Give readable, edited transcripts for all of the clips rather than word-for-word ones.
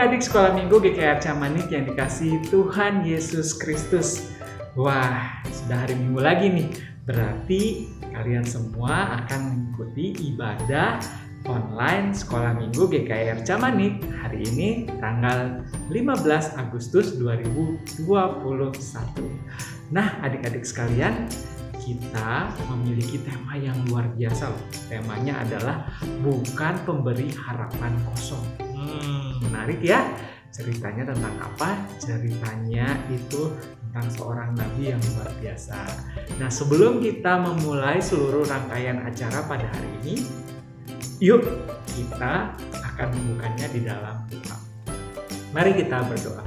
adik-adik sekolah minggu GKR Camanik yang dikasihi Tuhan Yesus Kristus. Wah, sudah hari Minggu lagi nih. Berarti kalian semua akan mengikuti ibadah online sekolah minggu GKR Camanik hari ini tanggal 15 Agustus 2021. Nah, adik-adik sekalian, kita memiliki tema yang luar biasa loh. Temanya adalah bukan pemberi harapan kosong. Menarik ya. Ceritanya tentang apa? Ceritanya itu tentang seorang nabi yang luar biasa. Nah, sebelum kita memulai seluruh rangkaian acara pada hari ini, yuk kita akan membukanya di dalam doa. Mari kita berdoa.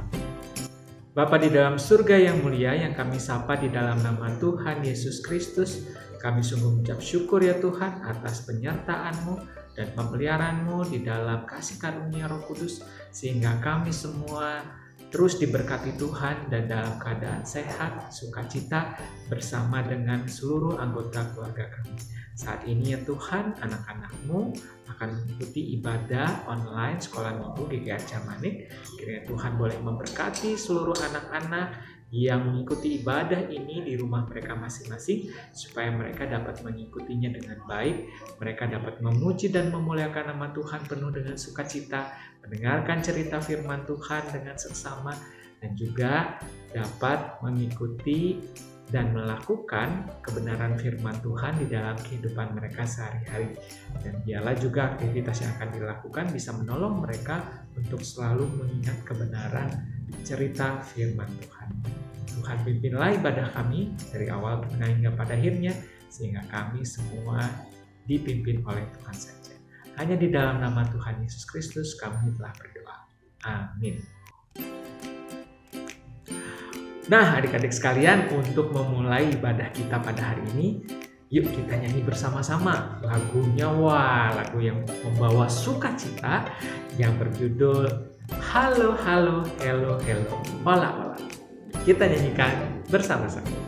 Bapa di dalam surga yang mulia, yang kami sapa di dalam nama Tuhan Yesus Kristus, kami sungguh mengucap syukur ya Tuhan atas penyertaan-Mu dan pemeliharaan-Mu di dalam kasih karunia Roh Kudus, sehingga kami semua terus diberkati Tuhan dan dalam keadaan sehat, sukacita bersama dengan seluruh anggota keluarga kami. Saat ini ya Tuhan, anak-anak-Mu akan mengikuti ibadah online sekolah minggu GKR Camanik. Kiranya Tuhan boleh memberkati seluruh anak-anak yang mengikuti ibadah ini di rumah mereka masing-masing, supaya mereka dapat mengikutinya dengan baik, mereka dapat memuji dan memuliakan nama Tuhan penuh dengan sukacita, mendengarkan cerita firman Tuhan dengan seksama, dan juga dapat mengikuti dan melakukan kebenaran firman Tuhan di dalam kehidupan mereka sehari-hari. Dan biarlah juga aktivitas yang akan dilakukan bisa menolong mereka untuk selalu mengingat kebenaran cerita firman Tuhan. Tuhan pimpinlah ibadah kami dari awal hingga pada akhirnya, sehingga kami semua dipimpin oleh Tuhan saja. Hanya di dalam nama Tuhan Yesus Kristus kami telah berdoa. Amin. Nah, adik-adik sekalian, untuk memulai ibadah kita pada hari ini, yuk kita nyanyi bersama-sama lagunya. Wah, lagu yang membawa sukacita yang berjudul Halo, Halo, Hello, Hello, Hola, Hola. Kita nyanyikan bersama-sama.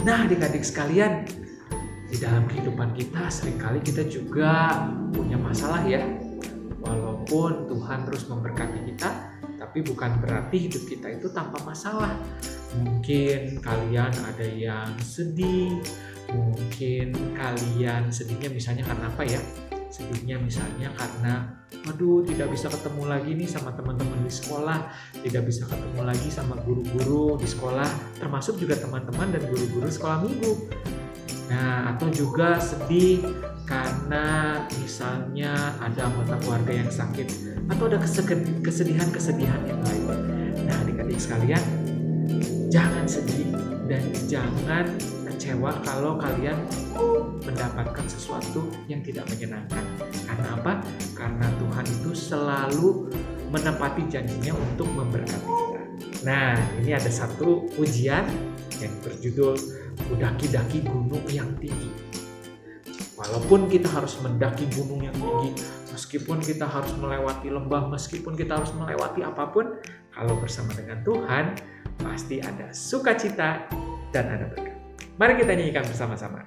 Nah, adik-adik sekalian, di dalam kehidupan kita seringkali kita juga punya masalah ya. Walaupun Tuhan terus memberkati kita, tapi bukan berarti hidup kita itu tanpa masalah. Mungkin kalian ada yang sedih, mungkin kalian sedihnya misalnya karena apa ya? Sedihnya misalnya karena waduh, tidak bisa ketemu lagi nih sama teman-teman di sekolah, tidak bisa ketemu lagi sama guru-guru di sekolah, termasuk juga teman-teman dan guru-guru sekolah minggu. Nah, atau juga sedih karena misalnya ada anggota keluarga yang sakit, atau ada kesedihan-kesedihan yang lain. Nah, adik-adik sekalian, jangan sedih dan jangan kecewa kecewa kalau kalian mendapatkan sesuatu yang tidak menyenangkan. Karena apa? Karena Tuhan itu selalu menepati janjinya untuk memberkati kita. Nah, ini ada satu ujian yang berjudul mendaki-daki gunung yang tinggi. Walaupun kita harus mendaki gunung yang tinggi, meskipun kita harus melewati lembah, meskipun kita harus melewati apapun, kalau bersama dengan Tuhan, pasti ada sukacita dan ada berkat. Mari kita nyanyikan bersama-sama.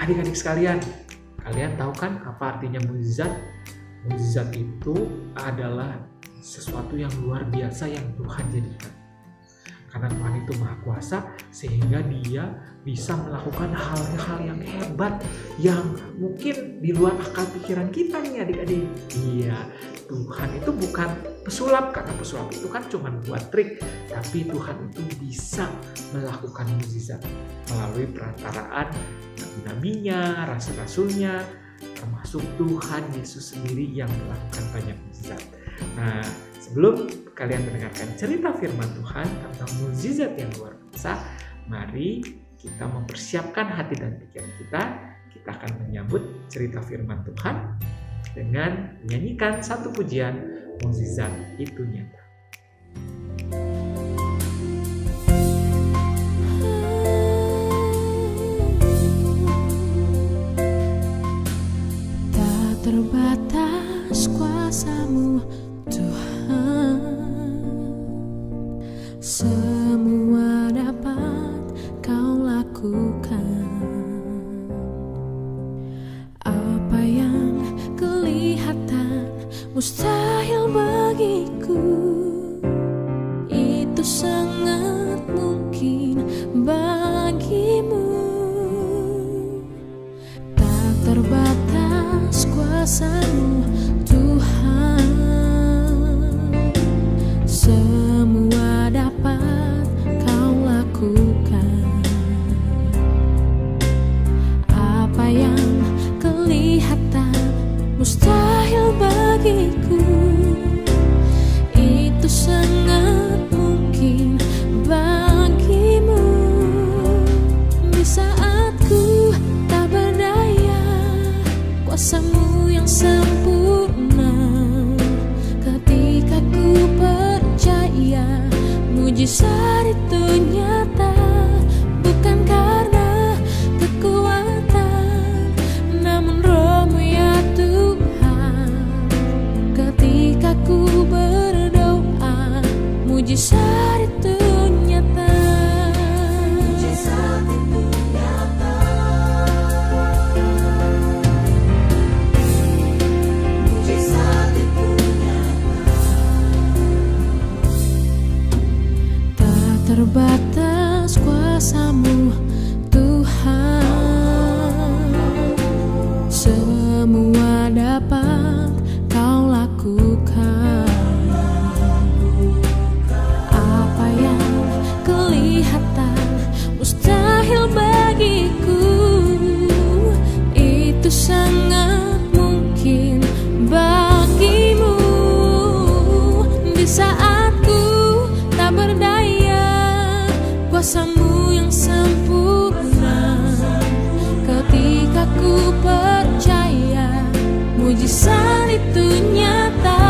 Adik-adik sekalian, kalian tahu kan apa artinya mukjizat? Mukjizat itu adalah sesuatu yang luar biasa yang Tuhan jadikan. Karena Tuhan itu Maha Kuasa, sehingga Dia bisa melakukan hal-hal yang hebat yang mungkin di luar akal pikiran kita nih adik-adik. Iya, Tuhan itu bukan pesulap, karena pesulap itu kan cuma buat trik, tapi Tuhan itu bisa melakukan mukjizat melalui perantaraan nabi-nabinya, rasul-rasulnya, termasuk Tuhan Yesus sendiri yang melakukan banyak mukjizat. Nah, sebelum kalian mendengarkan cerita firman Tuhan tentang mukjizat yang luar biasa, mari kita mempersiapkan hati dan pikiran kita. Kita akan menyambut cerita firman Tuhan dengan menyanyikan satu pujian, mukjizat itu nyata. Tak terbatas kuasa-Mu Tuhan, semua dapat Kau lakukan. Apa yang kelihatan mustahil bagiku, itu sangat mungkin bagimu. Tak terbatas kuasa-Mu Tuhan, semua dapat Kau lakukan. Apa yang kelihatan mustahil bagiku, itu sangat mungkin bagimu. Di saat ku tak berdaya, kuasa-Mu yang sempurna. Ketika ku percaya, mujizat itu nyata. Bukan karena kekuatan, namun Roh-Mu ya Tuhan. Ketika ku berdoa, mujizat itu nyata. Mujizat itu nyata. Mujizat itu nyata. Tak terbatas kuasa-Mu Tuhan, semua dapat Kau lakukan. Apa yang kelihatan mustahil bagiku, itu sangat mungkin bagimu. Di saat ku tak berdaya, kuasa-Mu yang sempurna. Ketika ku percaya, mujizat itu nyata.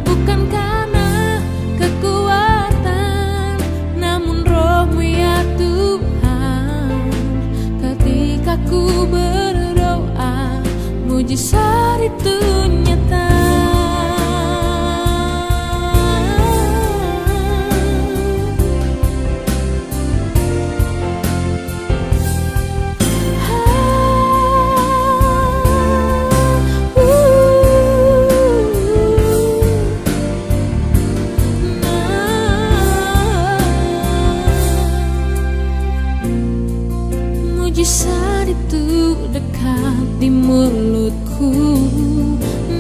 Bukan karena kekuatan, namun Roh-Mu ya Tuhan. Ketika ku berdoa, mujizat itu nyata. Mujizat itu dekat di mulutku,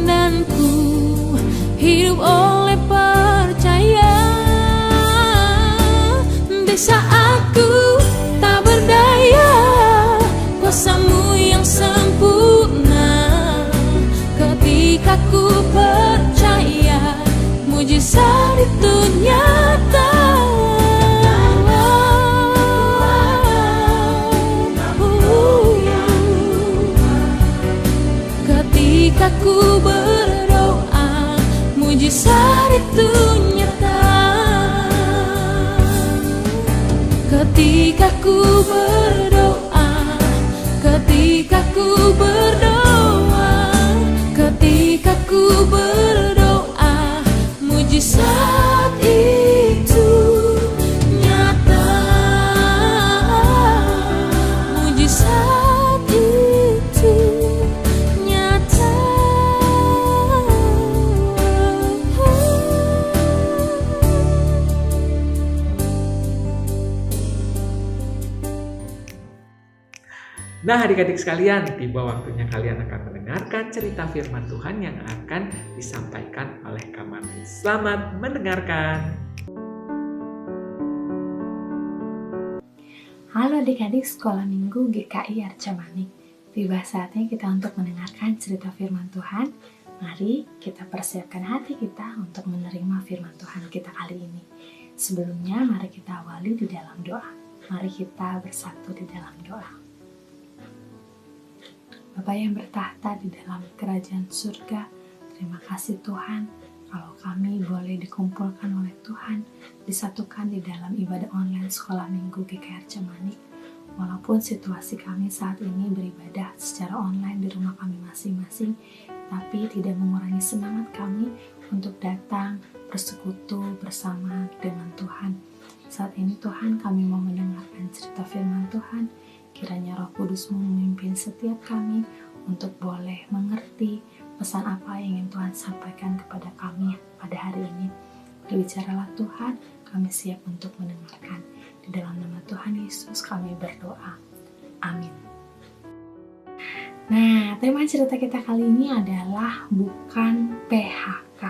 dan ku hidup oleh percaya. Di saat ku tak berdaya, kuasa-Mu yang sempurna. Ketika ku percaya, mujizat itu nyata. Ketika ku berdoa, mujizat itu nyata. Ketika Nah, adik-adik sekalian, tiba waktunya kalian akan mendengarkan cerita firman Tuhan yang akan disampaikan oleh Kak Marni. Selamat mendengarkan. Halo adik-adik Sekolah Minggu GKI Arca Manik. Tiba saatnya kita untuk mendengarkan cerita firman Tuhan. Mari kita persiapkan hati kita untuk menerima firman Tuhan kita kali ini. Sebelumnya mari kita awali di dalam doa. Mari kita bersatu di dalam doa. Bapa yang bertahta di dalam kerajaan surga, terima kasih Tuhan kalau kami boleh dikumpulkan oleh Tuhan, disatukan di dalam ibadah online Sekolah Minggu GKI Arca Manik. Walaupun situasi kami saat ini beribadah secara online di rumah kami masing-masing, tapi tidak mengurangi semangat kami untuk datang bersekutu bersama dengan Tuhan. Saat ini Tuhan, kami mau mendengarkan cerita firman Tuhan. Kiranya Roh Kudus-Mu memimpin setiap kami untuk boleh mengerti pesan apa yang ingin Tuhan sampaikan kepada kami pada hari ini. Berbicaralah Tuhan, kami siap untuk mendengarkan. Di dalam nama Tuhan Yesus kami berdoa. Amin. Nah, tema cerita kita kali ini adalah bukan PHK.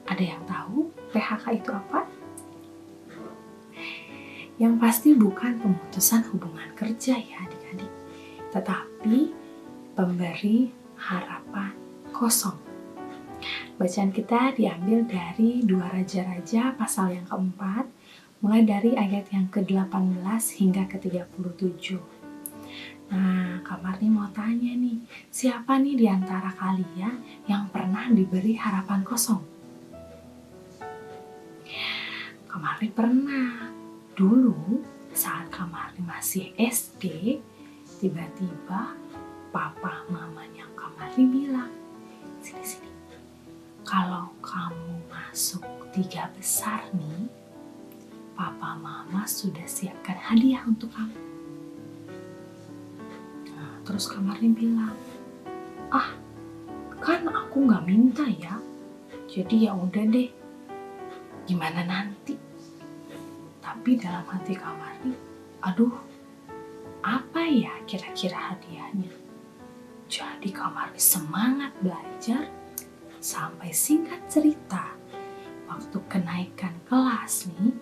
Ada yang tahu PHK itu apa? Yang pasti bukan pemutusan hubungan kerja ya adik-adik, tetapi pemberi harapan kosong. Bacaan kita diambil dari 2 Raja-Raja pasal yang keempat, mulai dari ayat yang ke-18 hingga ke-37. Nah, Kak Marni mau tanya nih, siapa nih di antara kalian yang pernah diberi harapan kosong? Kak Marni pernah. Dulu saat Kak Marni masih SD, tiba-tiba papa mamanya Kak Marni bilang, sini, kalau kamu masuk 3 besar nih, papa mama sudah siapkan hadiah untuk kamu. Nah, terus Kak Marni bilang, kan aku gak minta ya, jadi ya udah deh, gimana nanti? Tapi dalam hati Kak Marni, aduh, apa ya kira-kira hadiahnya? Jadi Kak Marni semangat belajar sampai singkat cerita. Waktu kenaikan kelas nih,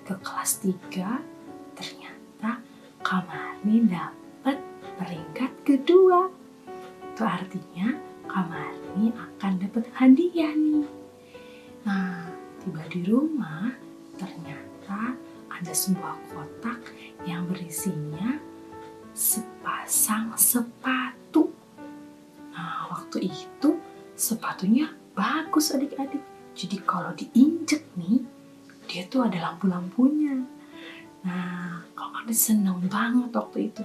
ke kelas 3, ternyata Kak Marni dapat peringkat kedua. Itu artinya Kak Marni akan dapat hadiah nih. Nah, tiba di rumah, ternyata ada sebuah kotak yang berisinya sepasang sepatu. Nah, waktu itu sepatunya bagus adik-adik. Jadi kalau diinjek nih, dia tuh ada lampu-lampunya. Nah, Kak Marni seneng banget waktu itu.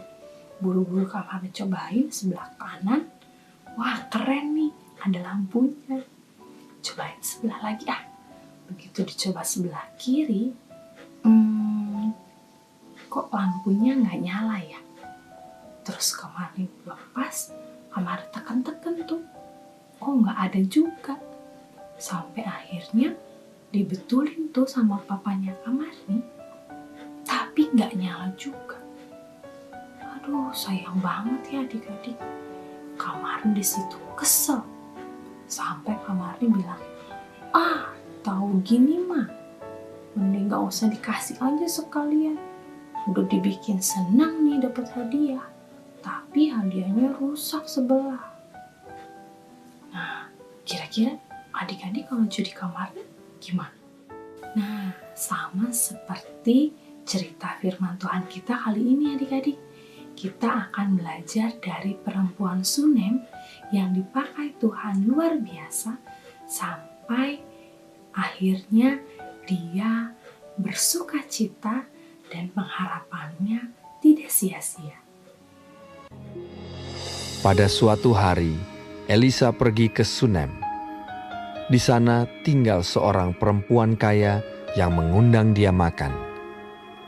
Buru-buru Kak Marni cobain sebelah kanan. Wah, keren nih, ada lampunya. Cobain sebelah lagi Begitu dicoba sebelah kiri, kok lampunya nggak nyala ya? Terus Kak Marni lepas, Kak Marni tekan-tekan tuh, kok nggak ada juga. Sampai akhirnya dibetulin tuh sama papanya Kak Marni, tapi nggak nyala juga. Aduh, sayang banget ya adik-adik. Kak Marni di situ kesel, sampai Kak Marni bilang, tahu gini mah, mending gak usah dikasih aja sekalian. Udah dibikin senang nih dapat hadiah, tapi hadiahnya rusak sebelah. Nah, kira-kira adik-adik kalau jadi Kak Marni gimana? Nah, sama seperti cerita firman Tuhan kita kali ini adik-adik. Kita akan belajar dari perempuan Sunem yang dipakai Tuhan luar biasa sampai akhirnya dia bersuka cita dan pengharapannya tidak sia-sia. Pada suatu hari, Elisa pergi ke Sunem. Di sana tinggal seorang perempuan kaya yang mengundang dia makan.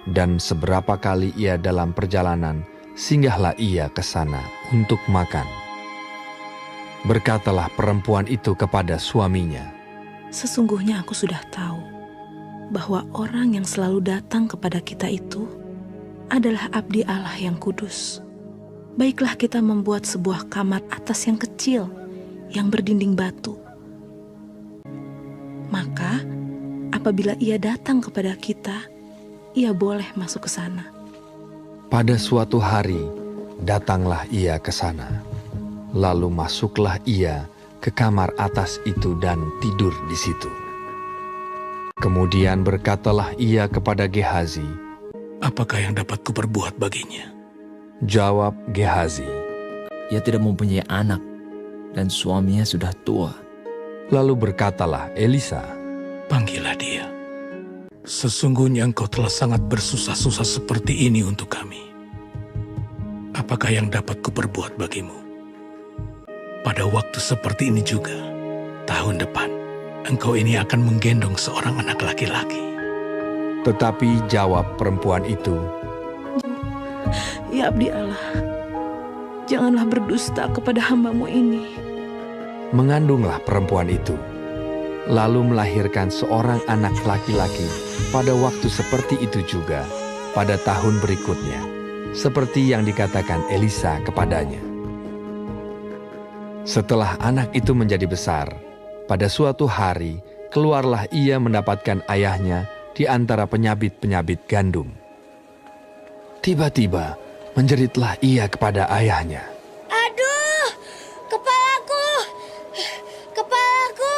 Dan seberapa kali ia dalam perjalanan, singgahlah ia ke sana untuk makan. Berkatalah perempuan itu kepada suaminya, "Sesungguhnya aku sudah tahu bahwa orang yang selalu datang kepada kita itu adalah abdi Allah yang kudus. baiklah kita membuat sebuah kamar atas yang kecil, yang berdinding batu. Maka, apabila ia datang kepada kita, ia boleh masuk ke sana. Pada suatu hari, datanglah ia ke sana. Lalu masuklah ia ke kamar atas itu dan tidur di situ. Kemudian berkatalah ia kepada Gehazi. Apakah yang dapat kuperbuat baginya? Jawab Gehazi. Ia tidak mempunyai anak, dan suaminya sudah tua. Lalu berkatalah Elisa. Panggillah dia. Sesungguhnya engkau telah sangat bersusah-susah seperti ini untuk kami. Apakah yang dapat kuperbuat bagimu? Pada waktu seperti ini juga, tahun depan, engkau ini akan menggendong seorang anak laki-laki. Tetapi jawab perempuan itu, Ya abdi Allah, janganlah berdusta kepada hamba-Mu ini. Mengandunglah perempuan itu, lalu melahirkan seorang anak laki-laki pada waktu seperti itu juga, pada tahun berikutnya, seperti yang dikatakan Elisa kepadanya. Setelah anak itu menjadi besar, pada suatu hari keluarlah ia mendapatkan ayahnya di antara penyabit-penyabit gandum. Tiba-tiba menjeritlah ia kepada ayahnya. Aduh, kepalaku, kepalaku.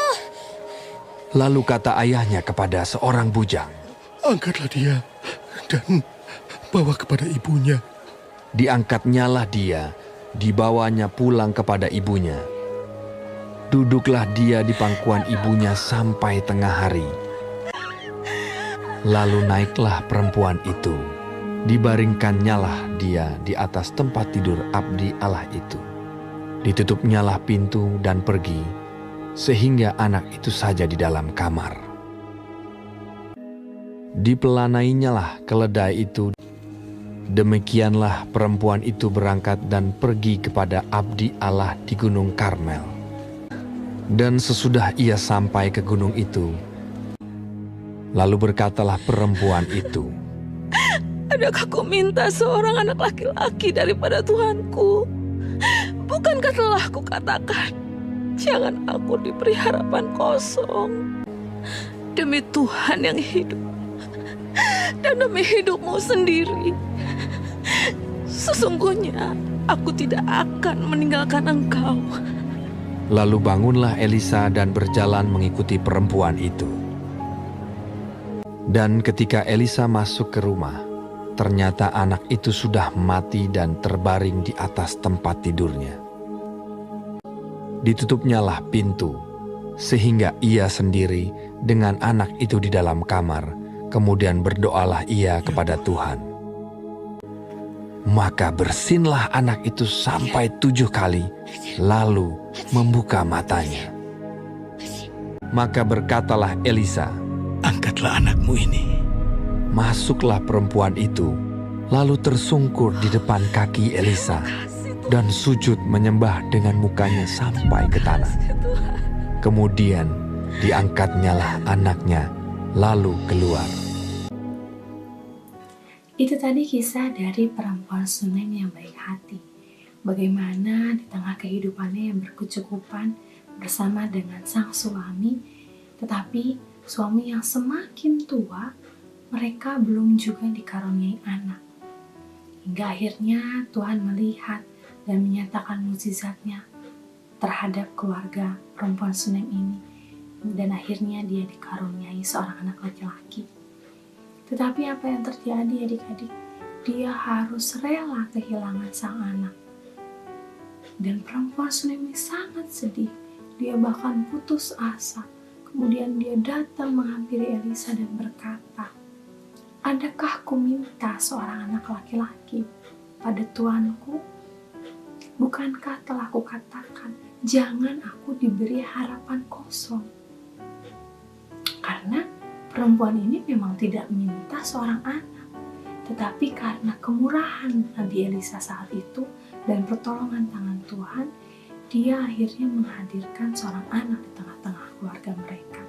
Lalu kata ayahnya kepada seorang bujang, Angkatlah dia dan bawa kepada ibunya. diangkatnyalah dia, dibawanya pulang kepada ibunya. Duduklah dia di pangkuan ibunya sampai tengah hari. Lalu naiklah perempuan itu, dibaringkannyalah dia di atas tempat tidur abdi Allah itu. Ditutupnyalah pintu dan pergi, sehingga anak itu saja di dalam kamar. Dipelanainyalah keledai itu. Demikianlah perempuan itu berangkat dan pergi kepada abdi Allah di Gunung Karmel. Dan sesudah ia sampai ke gunung itu, lalu berkatalah perempuan itu, Adakah kau minta seorang anak laki-laki daripada Tuhanku? Bukankah telah kukatakan, jangan aku diberi harapan kosong. Demi Tuhan yang hidup, dan demi hidupmu sendiri, sesungguhnya aku tidak akan meninggalkan engkau. Lalu bangunlah Elisa dan berjalan mengikuti perempuan itu. Dan ketika Elisa masuk ke rumah, ternyata anak itu sudah mati dan terbaring di atas tempat tidurnya. Ditutupnyalah pintu, sehingga ia sendiri dengan anak itu di dalam kamar. Kemudian berdoalah ia kepada Tuhan. Maka bersinlah anak itu sampai 7 kali, lalu membuka matanya. Maka berkatalah Elisa, Angkatlah anakmu ini. masuklah perempuan itu, lalu tersungkur di depan kaki Elisa, dan sujud menyembah dengan mukanya sampai ke tanah. Kemudian diangkatnyalah anaknya, lalu keluar. Itu tadi kisah dari perempuan Sunem yang baik hati. Bagaimana di tengah kehidupannya yang berkecukupan bersama dengan sang suami, tetapi suami yang semakin tua, mereka belum juga dikaruniai anak. Hingga akhirnya Tuhan melihat dan menyatakan mukjizatnya terhadap keluarga perempuan Sunem ini. Dan akhirnya dia dikaruniai seorang anak laki-laki. Tetapi apa yang terjadi adik-adik? Dia harus rela kehilangan sang anak. Dan perempuan Sunem ini sangat sedih. Dia bahkan putus asa. Kemudian dia datang menghampiri Elisa dan berkata, Adakah ku minta seorang anak laki-laki pada tuanku? Bukankah telah kukatakan, jangan aku diberi harapan kosong? Karena perempuan ini memang tidak minta seorang anak, tetapi karena kemurahan Nabi Elisa saat itu dan pertolongan tangan Tuhan, dia akhirnya menghadirkan seorang anak di tengah-tengah keluarga mereka.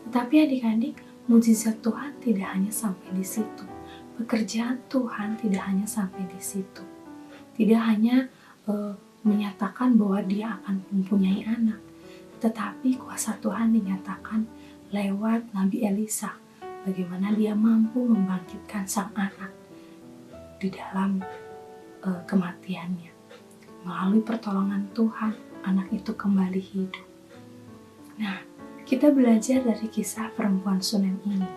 Tetapi adik-adik, mukjizat Tuhan tidak hanya sampai di situ. Pekerjaan Tuhan tidak hanya sampai di situ. tidak hanya menyatakan bahwa dia akan mempunyai anak, tetapi kuasa Tuhan dinyatakan lewat Nabi Elisa, bagaimana dia mampu membangkitkan sang anak di dalam kematiannya. Melalui pertolongan Tuhan, anak itu kembali hidup. Nah, kita belajar dari kisah perempuan Sunem ini.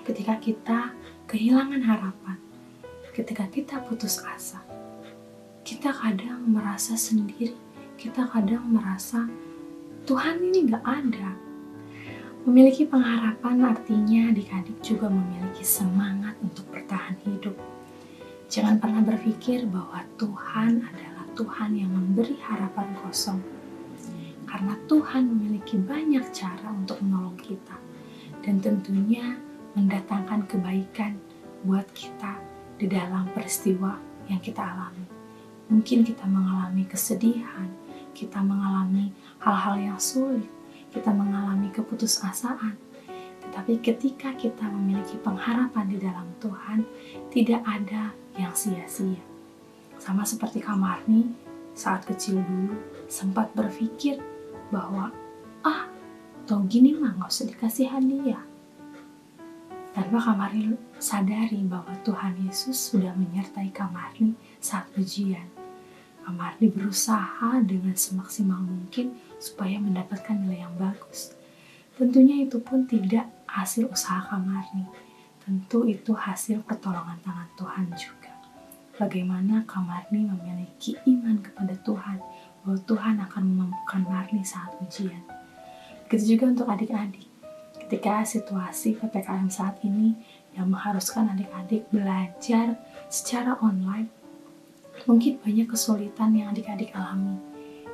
Ketika kita kehilangan harapan, ketika kita putus asa, kita kadang merasa sendiri, kita kadang merasa Tuhan ini gak ada. Memiliki pengharapan artinya adik-adik juga memiliki semangat untuk bertahan hidup. Jangan pernah berpikir bahwa Tuhan adalah Tuhan yang memberi harapan kosong. Karena Tuhan memiliki banyak cara untuk menolong kita. Dan tentunya mendatangkan kebaikan buat kita di dalam peristiwa yang kita alami. Mungkin kita mengalami kesedihan, kita mengalami hal-hal yang sulit, kita mengalami keputusasaan. Tetapi ketika kita memiliki pengharapan di dalam Tuhan, tidak ada yang sia-sia. Sama seperti Kak Marni saat kecil dulu sempat berpikir bahwa tau gini mah gak usah dikasihan dia. Tanpa Kak Marni sadari bahwa Tuhan Yesus sudah menyertai Kak Marni saat ujian. Kak Marni berusaha dengan semaksimal mungkin supaya mendapatkan nilai yang bagus. Tentunya itu pun tidak hasil usaha Kak Marni. Tentu itu hasil pertolongan tangan Tuhan juga. Bagaimana Kak Marni memiliki iman kepada Tuhan, bahwa Tuhan akan memampukan Marni saat ujian. Begitu juga untuk adik-adik. Ketika situasi PPKM saat ini yang mengharuskan adik-adik belajar secara online, mungkin banyak kesulitan yang adik-adik alami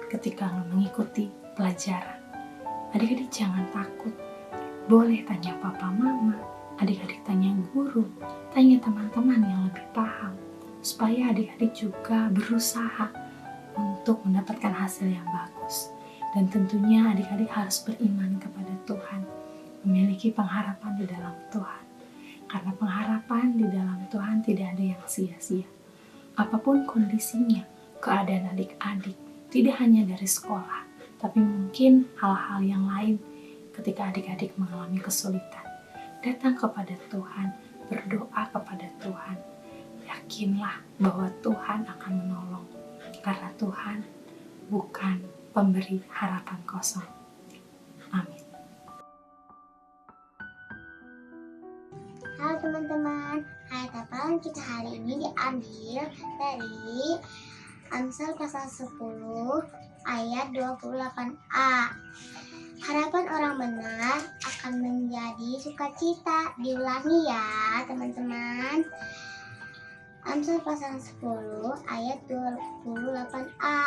ketika mengikuti pelajaran. Adik-adik jangan takut. Boleh tanya papa mama, adik-adik tanya guru, tanya teman-teman yang lebih paham, supaya adik-adik juga berusaha untuk mendapatkan hasil yang bagus. Dan tentunya adik-adik harus beriman kepada Tuhan, memiliki pengharapan di dalam Tuhan. Karena pengharapan di dalam Tuhan tidak ada yang sia-sia. Apapun kondisinya, keadaan adik-adik, tidak hanya dari sekolah, tapi mungkin hal-hal yang lain ketika adik-adik mengalami kesulitan. Datang kepada Tuhan, berdoa kepada Tuhan. Yakinlah bahwa Tuhan akan menolong, karena Tuhan bukan pemberi harapan kosong. Amin. Halo teman-teman, ayat hafalan kita hari ini diambil dari Amsal pasal 10 ayat 28a. Harapan orang benar akan menjadi sukacita. Diulangi ya teman-teman. Amsal pasal 10 ayat 28a.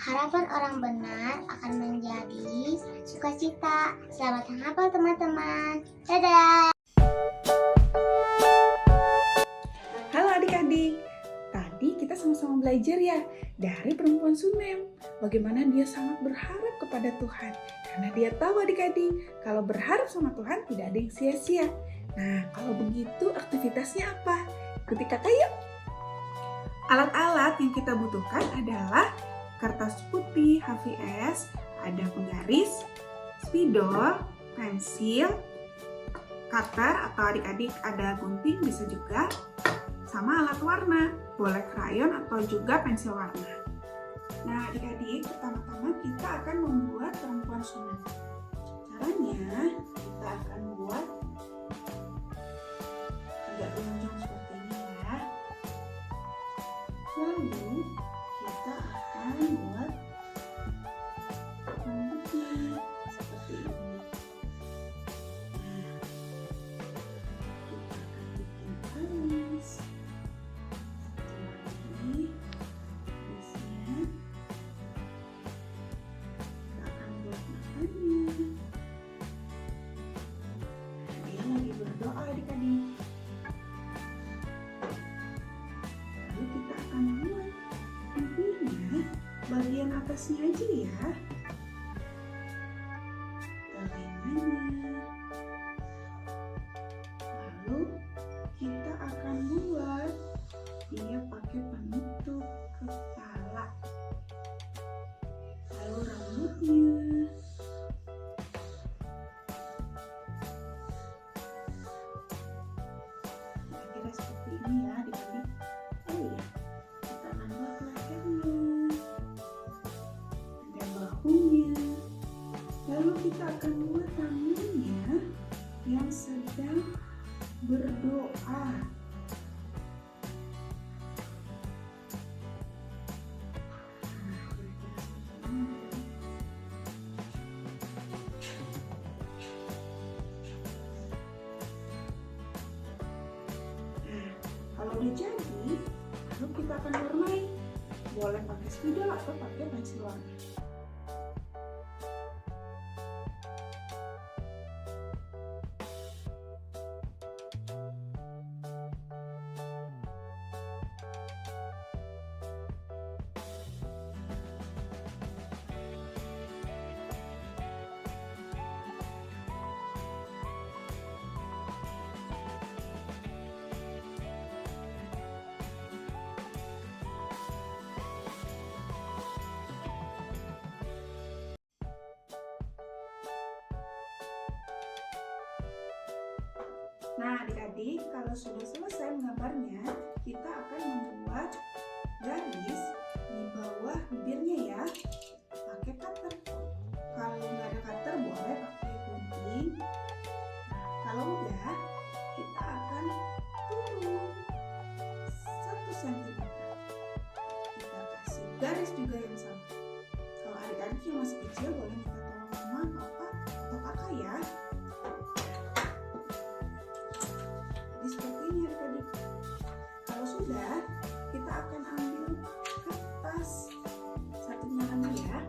Harapan orang benar akan menjadi sukacita. Selamat menghafal teman-teman. Dadah. Halo adik-adik, tadi kita sama-sama belajar ya dari perempuan Sunem. Bagaimana dia sangat berharap kepada Tuhan. Karena dia tahu adik-adik, kalau berharap sama Tuhan tidak ada yang sia-sia. Nah, kalau begitu aktivitasnya apa? Ikuti kakak yuk. Alat-alat yang kita butuhkan adalah kertas putih HVS, ada penggaris, spidol, pensil, cutter atau adik-adik ada gunting bisa juga, sama alat warna, boleh krayon atau juga pensil warna. Nah adik-adik, pertama-tama kita akan membuat perempuan Sunem. Caranya kita akan buat agak lonjong seperti ini ya. Lalu kita akan buat rambutnya seperti ini. Nah, kita akan bikin alis. Lagi alisnya kita akan buat matanya. Dia lagi berdoa adik-adik. Lalu kita akan buat pipinya bagian atasnya aja ya. Telinganya. Lalu kita akan buat dia pakai penutup kepala, lalu rambutnya. Kira-kira seperti ini ya adik-adik. Oh iya, kita akan buat lehernya, ada bahunya, lalu kita akan buat tangannya yang sedang berdoa. Kalau udah jadi, lalu kita akan warnai. Boleh pakai spidol atau pakai pensil warna. Nah, adik-adik, kalau sudah selesai menggambarnya, kita akan membuat garis di bawah bibirnya ya, pakai cutter. Kalau nggak ada cutter, boleh pakai gunting. Kalau udah, kita akan turun 1 cm. Kita kasih garis juga yang sama. Kalau adik-adik yang masih kecil, boleh minta tolong mama, papa, atau kakak ya. Seperti ini adik-adik. Kalau sudah, kita akan ambil kertas satunya lagi ya.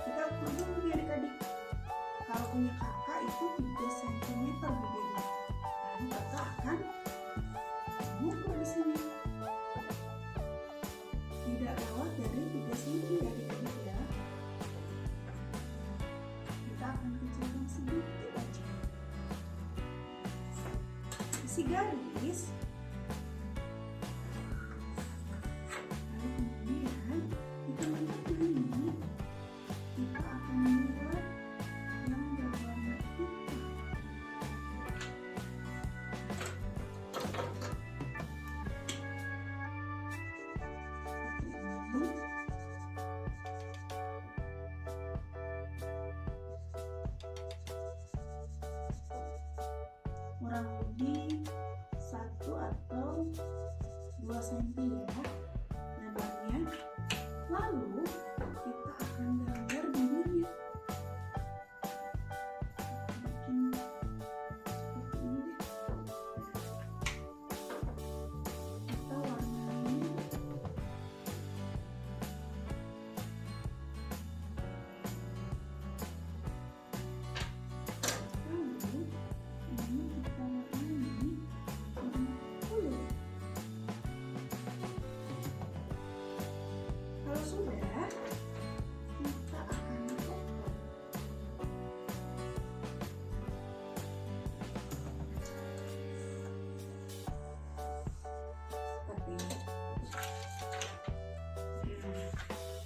Kita ukur dulu nih adik-adik. Kalau punya kakak itu 3 cm bibirnya. Lalu kakak akan mengukur di sini. Tidak lewat dari 3 cm ya adik-adik ya. Kita akan kecilkan sedikit aja. Isi garis, lalu kemudian kita lihat ini, kita akan buat yang berwarna hitam. Kurang lebih 1 atau 2 cm ya lebarnya. Lalu kita akan gambar bibirnya. Bikin seperti ini deh. Kita warnai. Lalu ini kita warnai warna kulit. Kalau sudah, kita akan potong. Seperti ini.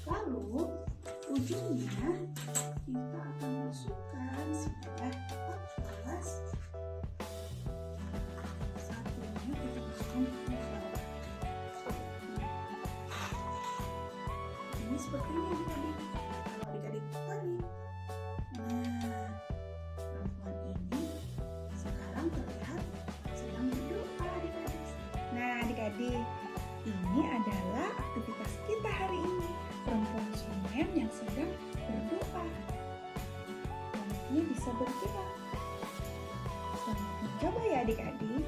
Lalu ujungnya kita akan masukkan sebelah 14. Satunya kita masukkan ke bawah. Ini seperti ini adik-adik. Kalau adik-adik tadi. Nah, perempuan ini sekarang terlihat sedang berdoa adik-adik. Nah adik-adik, ini adalah aktivitas kita hari ini. Perempuan Sunem yang sedang berdoa. Rambutnya bisa bergerak. Selamat mencoba ya adik-adik.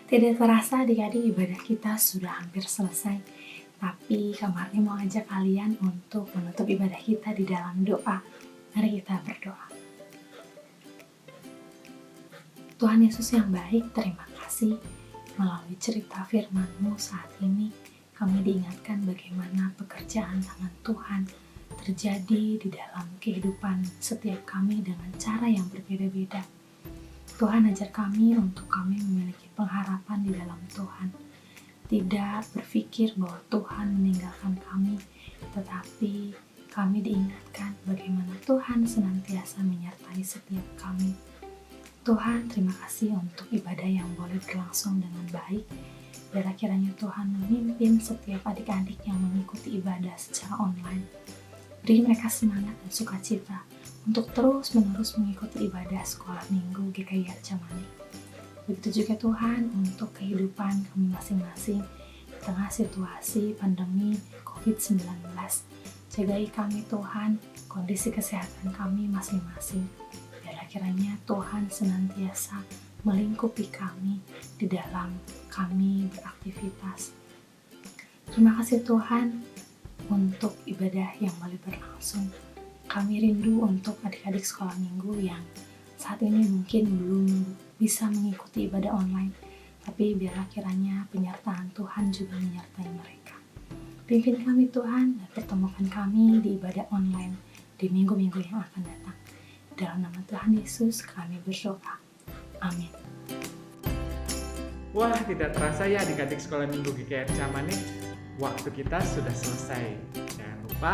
Tidak terasa adik-adik ibadah kita sudah hampir selesai. Tapi Kak Marni mau ajak kalian untuk menutup ibadah kita di dalam doa. Mari kita berdoa. Tuhan Yesus yang baik, terima kasih melalui cerita firman-Mu saat ini kami diingatkan bagaimana pekerjaan tangan Tuhan terjadi di dalam kehidupan setiap kami dengan cara yang berbeda-beda. Tuhan ajar kami untuk kami memiliki pengharapan di dalam Tuhan. tidak berpikir bahwa Tuhan meninggalkan kami, tetapi kami diingatkan bagaimana Tuhan senantiasa menyertai setiap kami. Tuhan, terima kasih untuk ibadah yang boleh berlangsung dengan baik. Biarlah kiranya Tuhan memimpin setiap adik-adik yang mengikuti ibadah secara online. Beri mereka semangat dan sukacita untuk terus-menerus mengikuti ibadah sekolah minggu GKI Arca-Mani. Begitu juga Tuhan untuk kehidupan kami masing-masing di tengah situasi pandemi COVID-19. Jagai kami Tuhan, kondisi kesehatan kami masing-masing. Biarlah kiranya Tuhan senantiasa melingkupi kami di dalam kami beraktivitas. Terima kasih Tuhan untuk ibadah yang boleh berlangsung. Kami rindu untuk adik-adik sekolah minggu yang saat ini mungkin belum bisa mengikuti ibadah online, tapi biarlah kiranya penyertaan Tuhan juga menyertai mereka. Pimpin kami Tuhan dan pertemukan kami di ibadah online di minggu-minggu yang akan datang. Dalam nama Tuhan Yesus kami berdoa. Amin. Wah, tidak terasa ya adik-adik sekolah minggu GKI Arca-Mani, waktu kita sudah selesai. Jangan lupa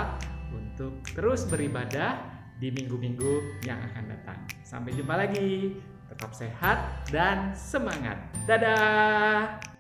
untuk terus beribadah di minggu-minggu yang akan datang. Sampai jumpa lagi. Tetap sehat dan semangat. Dadah!